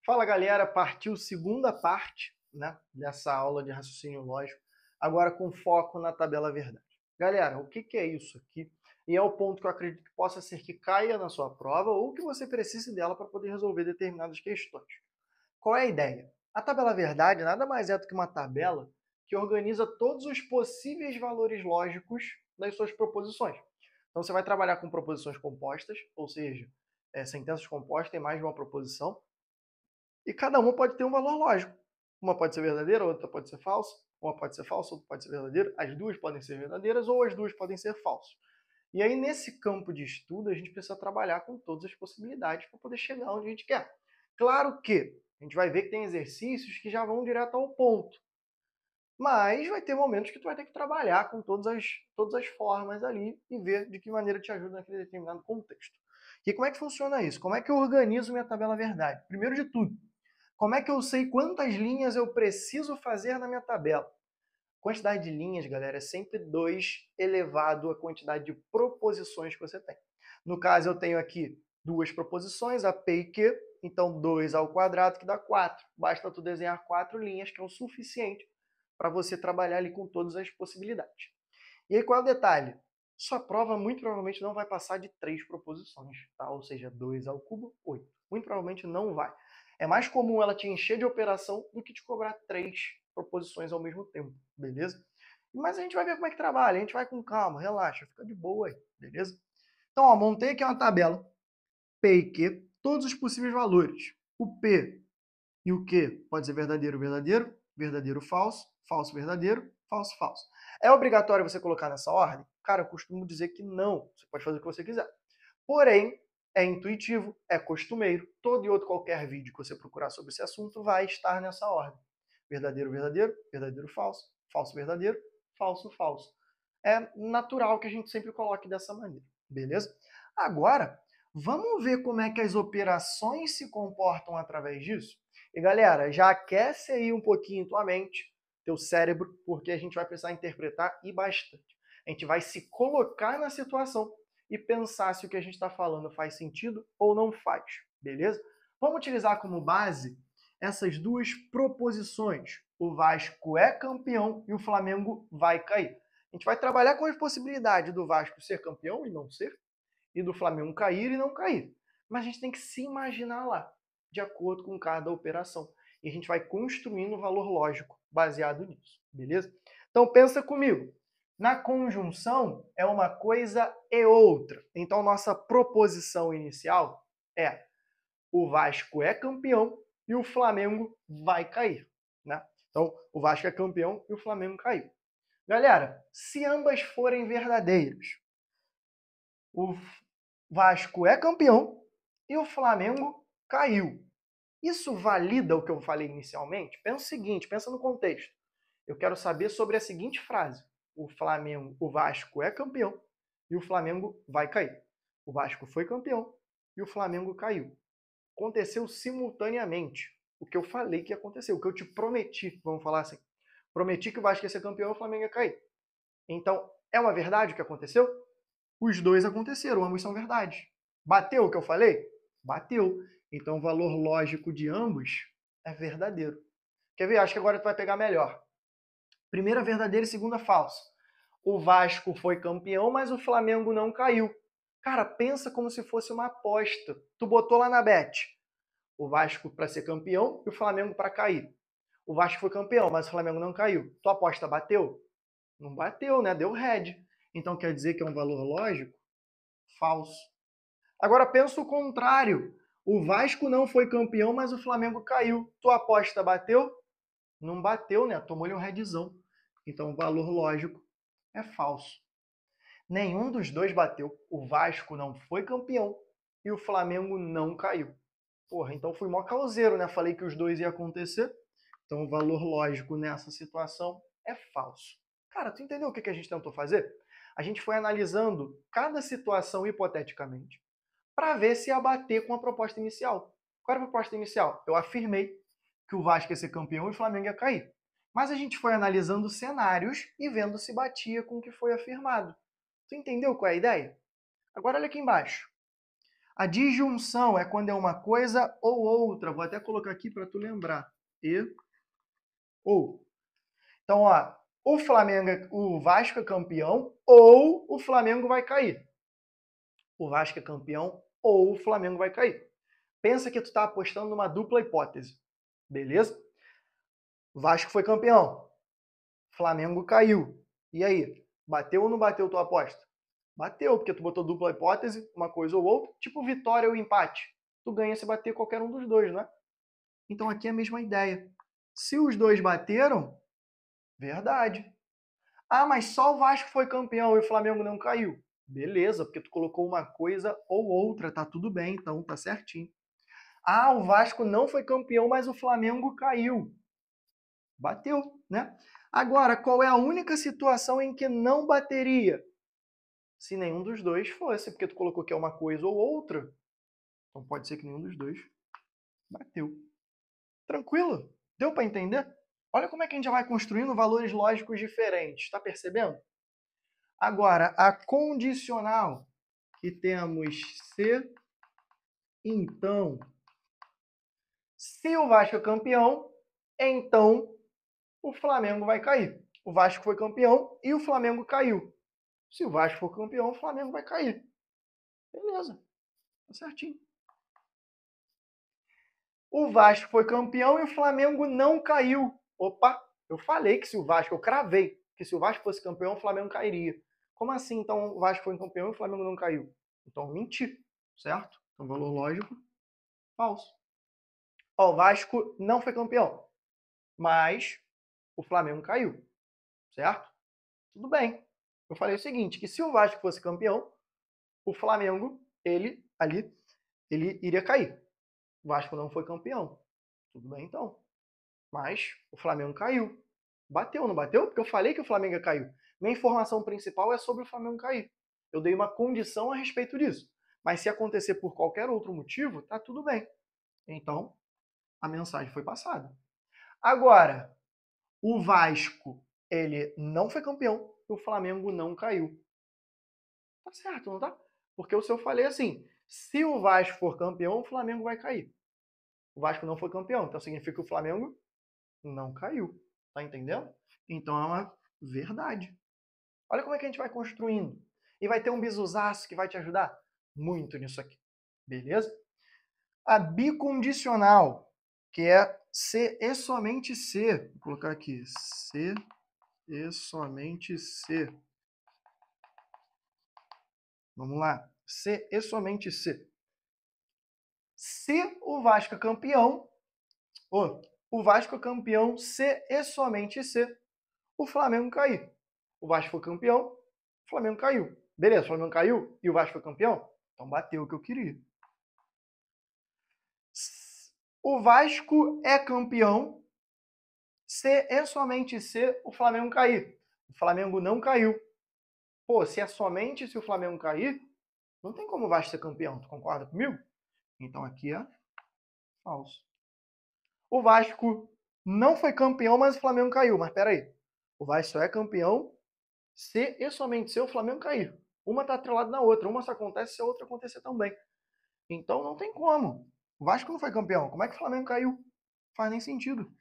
Fala galera, partiu segunda parte, né, dessa aula de raciocínio lógico, agora com foco na tabela verdade. Galera, o que é isso aqui? E é o ponto que eu acredito que possa ser que caia na sua prova ou que você precise dela para poder resolver determinadas questões. Qual é a ideia? A tabela verdade nada mais é do que uma tabela que organiza todos os possíveis valores lógicos das suas proposições. Então você vai trabalhar com proposições compostas, ou seja, sentenças compostas tem mais de uma proposição, e cada uma pode ter um valor lógico. Uma pode ser verdadeira, outra pode ser falsa. Uma pode ser falsa, outra pode ser verdadeira. As duas podem ser verdadeiras ou as duas podem ser falsas. E aí, nesse campo de estudo, a gente precisa trabalhar com todas as possibilidades para poder chegar onde a gente quer. Claro que a gente vai ver que tem exercícios que já vão direto ao ponto. Mas vai ter momentos que tu vai ter que trabalhar com todas as formas ali e ver de que maneira te ajuda naquele determinado contexto. E como é que funciona isso? Como é que eu organizo minha tabela verdade? Primeiro de tudo, como é que eu sei quantas linhas eu preciso fazer na minha tabela? Quantidade de linhas, galera, é sempre 2 elevado à quantidade de proposições que você tem. No caso, eu tenho aqui duas proposições, a P e Q, então 2 ao quadrado, que dá 4. Basta tu desenhar 4 linhas, que é o suficiente para você trabalhar ali com todas as possibilidades. E aí, qual é o detalhe? Sua prova muito provavelmente não vai passar de 3 proposições, tá? Ou seja, 2 ao cubo, 8. Muito provavelmente não vai. É mais comum ela te encher de operação do que te cobrar 3 proposições ao mesmo tempo, beleza? Mas a gente vai ver como é que trabalha, a gente vai com calma, relaxa, fica de boa aí, beleza? Então, ó, montei aqui uma tabela, P e Q, todos os possíveis valores. O P e o Q pode ser verdadeiro, verdadeiro, verdadeiro, falso, falso, verdadeiro, falso, falso. É obrigatório você colocar nessa ordem? Cara, eu costumo dizer que não. Você pode fazer o que você quiser. Porém, é intuitivo, é costumeiro. Todo e outro qualquer vídeo que você procurar sobre esse assunto vai estar nessa ordem. Verdadeiro, verdadeiro, verdadeiro, falso, falso, verdadeiro, falso, falso. É natural que a gente sempre coloque dessa maneira, beleza? Agora, vamos ver como é que as operações se comportam através disso? E galera, já aquece aí um pouquinho tua mente, teu cérebro, porque a gente vai precisar interpretar e bastante. A gente vai se colocar na situação e pensar se o que a gente está falando faz sentido ou não faz, beleza? Vamos utilizar como base essas duas proposições. O Vasco é campeão e o Flamengo vai cair. A gente vai trabalhar com as possibilidades do Vasco ser campeão e não ser, e do Flamengo cair e não cair. Mas a gente tem que se imaginar lá, de acordo com cada operação. E a gente vai construindo um valor lógico baseado nisso, beleza? Então pensa comigo. Na conjunção é uma coisa e outra. Então nossa proposição inicial é: o Vasco é campeão e o Flamengo vai cair, né? Então o Vasco é campeão e o Flamengo caiu. Galera, se ambas forem verdadeiras, o Vasco é campeão e o Flamengo caiu. Isso valida o que eu falei inicialmente? Pensa o seguinte, pensa no contexto. Eu quero saber sobre a seguinte frase: o Vasco é campeão e o Flamengo vai cair. O Vasco foi campeão e o Flamengo caiu. Aconteceu simultaneamente o que eu falei que ia acontecer, o que eu te prometi, vamos falar assim. Prometi que o Vasco ia ser campeão e o Flamengo ia cair. Então, é uma verdade o que aconteceu? Os dois aconteceram, ambos são verdades. Bateu o que eu falei? Bateu. Então o valor lógico de ambos é verdadeiro. Quer ver? Acho que agora tu vai pegar melhor. Primeira verdadeira e segunda falsa. O Vasco foi campeão, mas o Flamengo não caiu. Cara, pensa como se fosse uma aposta. Tu botou lá na bet. O Vasco para ser campeão e o Flamengo para cair. O Vasco foi campeão, mas o Flamengo não caiu. Tua aposta bateu? Não bateu, né? Deu red. Então quer dizer que é um valor lógico? Falso. Agora pensa o contrário. O Vasco não foi campeão, mas o Flamengo caiu. Tua aposta bateu? Não bateu, né? Tomou-lhe um redzão. Então o valor lógico é falso. Nenhum dos dois bateu. O Vasco não foi campeão e o Flamengo não caiu. Porra, então fui mó causeiro, né? Falei que os dois iam acontecer. Então o valor lógico nessa situação é falso. Cara, tu entendeu o que a gente tentou fazer? A gente foi analisando cada situação hipoteticamente para ver se ia bater com a proposta inicial. Qual era a proposta inicial? Eu afirmei que o Vasco ia ser campeão e o Flamengo ia cair. Mas a gente foi analisando cenários e vendo se batia com o que foi afirmado. Tu entendeu qual é a ideia? Agora olha aqui embaixo. A disjunção é quando é uma coisa ou outra. Vou até colocar aqui para tu lembrar. E ou. Então, ó, o Vasco é campeão ou o Flamengo vai cair. O Vasco é campeão ou o Flamengo vai cair. Pensa que tu está apostando numa dupla hipótese. Beleza? Vasco foi campeão. Flamengo caiu. E aí? Bateu ou não bateu tua aposta? Bateu, porque tu botou dupla hipótese, uma coisa ou outra, tipo vitória ou empate. Tu ganha se bater qualquer um dos dois, né? Então aqui é a mesma ideia. Se os dois bateram, verdade. Ah, mas só o Vasco foi campeão e o Flamengo não caiu. Beleza, porque tu colocou uma coisa ou outra, tá tudo bem, então tá certinho. Ah, o Vasco não foi campeão, mas o Flamengo caiu. Bateu, né? Agora, qual é a única situação em que não bateria? Se nenhum dos dois fosse, porque tu colocou que é uma coisa ou outra. Então pode ser que nenhum dos dois bateu. Tranquilo? Deu para entender? Olha como é que a gente já vai construindo valores lógicos diferentes, tá percebendo? Agora, a condicional, que temos se, então. Se o Vasco é campeão, então o Flamengo vai cair. O Vasco foi campeão e o Flamengo caiu. Se o Vasco for campeão, o Flamengo vai cair. Beleza, tá certinho. O Vasco foi campeão e o Flamengo não caiu. Opa, eu falei que se o Vasco, eu cravei, que se o Vasco fosse campeão, o Flamengo cairia. Como assim, então, o Vasco foi campeão e o Flamengo não caiu? Então, menti, certo? Então, valor lógico, falso. Ó, o Vasco não foi campeão, mas o Flamengo caiu, certo? Tudo bem. Eu falei o seguinte, que se o Vasco fosse campeão, o Flamengo, ele iria cair. O Vasco não foi campeão. Tudo bem, então. Mas o Flamengo caiu. Bateu, não bateu? Porque eu falei que o Flamengo caiu. Minha informação principal é sobre o Flamengo cair. Eu dei uma condição a respeito disso. Mas se acontecer por qualquer outro motivo, tá tudo bem. Então, a mensagem foi passada. Agora, o Vasco, ele não foi campeão e o Flamengo não caiu. Tá certo, não tá? Porque o seu falei assim, se o Vasco for campeão, o Flamengo vai cair. O Vasco não foi campeão, então significa que o Flamengo não caiu. Tá entendendo? Então é uma verdade. Olha como é que a gente vai construindo. E vai ter um bisuzaço que vai te ajudar muito nisso aqui. Beleza? A bicondicional, que é se e somente se. Vou colocar aqui. Se e somente se. Vamos lá. Se e somente se. Se o Vasco é campeão, o Vasco é campeão se e somente se o Flamengo cair. O Vasco foi campeão, o Flamengo caiu. Beleza, o Flamengo caiu e o Vasco foi campeão? Então bateu o que eu queria. O Vasco é campeão se e somente se o Flamengo cair. O Flamengo não caiu. Pô, se é somente se o Flamengo cair, não tem como o Vasco ser campeão. Tu concorda comigo? Então aqui é falso. O Vasco não foi campeão, mas o Flamengo caiu. Mas peraí, o Vasco só é campeão se e somente se o Flamengo cair. Uma está atrelada na outra. Uma só acontece se a outra acontecer também. Então não tem como. O Vasco não foi campeão. Como é que o Flamengo caiu? Não faz nem sentido.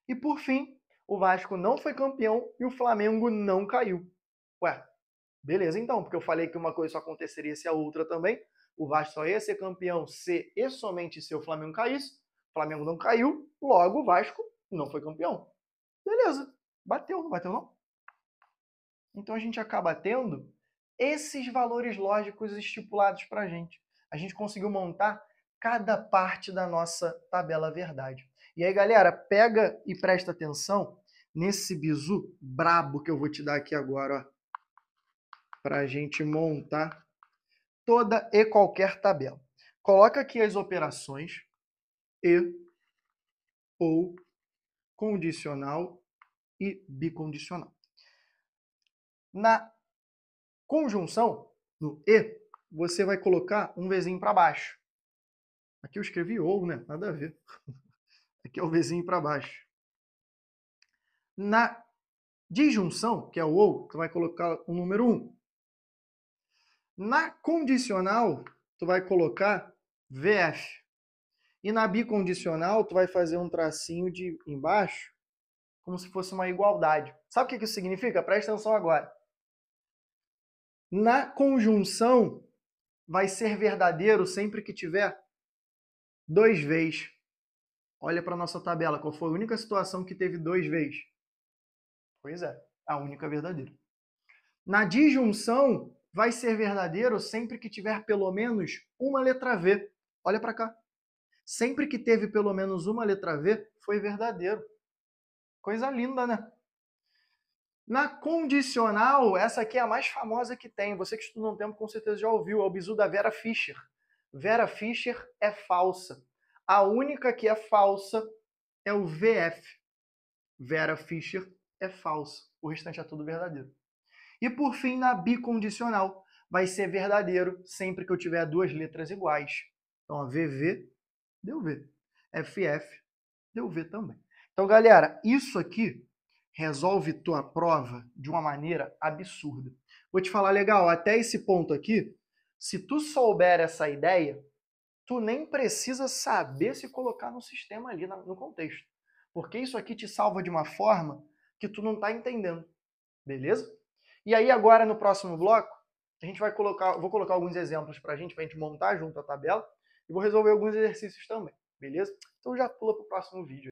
E por fim, o Vasco não foi campeão e o Flamengo não caiu. Ué, beleza então, porque eu falei que uma coisa só aconteceria se a outra também. O Vasco só ia ser campeão se e somente se o Flamengo caísse. O Flamengo não caiu, logo o Vasco não foi campeão. Beleza, bateu, não bateu não? Então a gente acaba tendo esses valores lógicos estipulados para a gente. A gente conseguiu montar cada parte da nossa tabela verdade. E aí, galera, pega e presta atenção nesse bizu brabo que eu vou te dar aqui agora, para a gente montar toda e qualquer tabela. Coloca aqui as operações e, ou, condicional e bicondicional. Na conjunção, no e, você vai colocar um Vzinho para baixo. Aqui eu escrevi ou, né? Nada a ver. Aqui é o Vzinho para baixo. Na disjunção, que é o ou, você vai colocar o número 1. Na condicional, tu vai colocar VF. E na bicondicional, tu vai fazer um tracinho de embaixo, como se fosse uma igualdade. Sabe o que isso significa? Presta atenção agora. Na conjunção, vai ser verdadeiro sempre que tiver 2 vezes. Olha para a nossa tabela, qual foi a única situação que teve 2 vezes? Pois é, a única verdadeira. Na disjunção, vai ser verdadeiro sempre que tiver pelo menos uma letra V. Olha para cá. Sempre que teve pelo menos uma letra V, foi verdadeiro. Coisa linda, né? Na condicional, essa aqui é a mais famosa que tem. Você que estuda um tempo com certeza já ouviu. É o bizu da Vera Fischer. Vera Fischer é falsa. A única que é falsa é o VF. Vera Fischer é falsa. O restante é tudo verdadeiro. E por fim, na bicondicional, vai ser verdadeiro sempre que eu tiver 2 letras iguais. Então, a VV deu V. FF deu V também. Então, galera, isso aqui resolve tua prova de uma maneira absurda. Vou te falar, legal, até esse ponto aqui, se tu souber essa ideia, tu nem precisa saber se colocar no sistema ali, no contexto. Porque isso aqui te salva de uma forma que tu não está entendendo. Beleza? E aí agora no próximo bloco, a gente vai vou colocar alguns exemplos para a gente montar junto a tabela e vou resolver alguns exercícios também. Beleza? Então já pula para o próximo vídeo.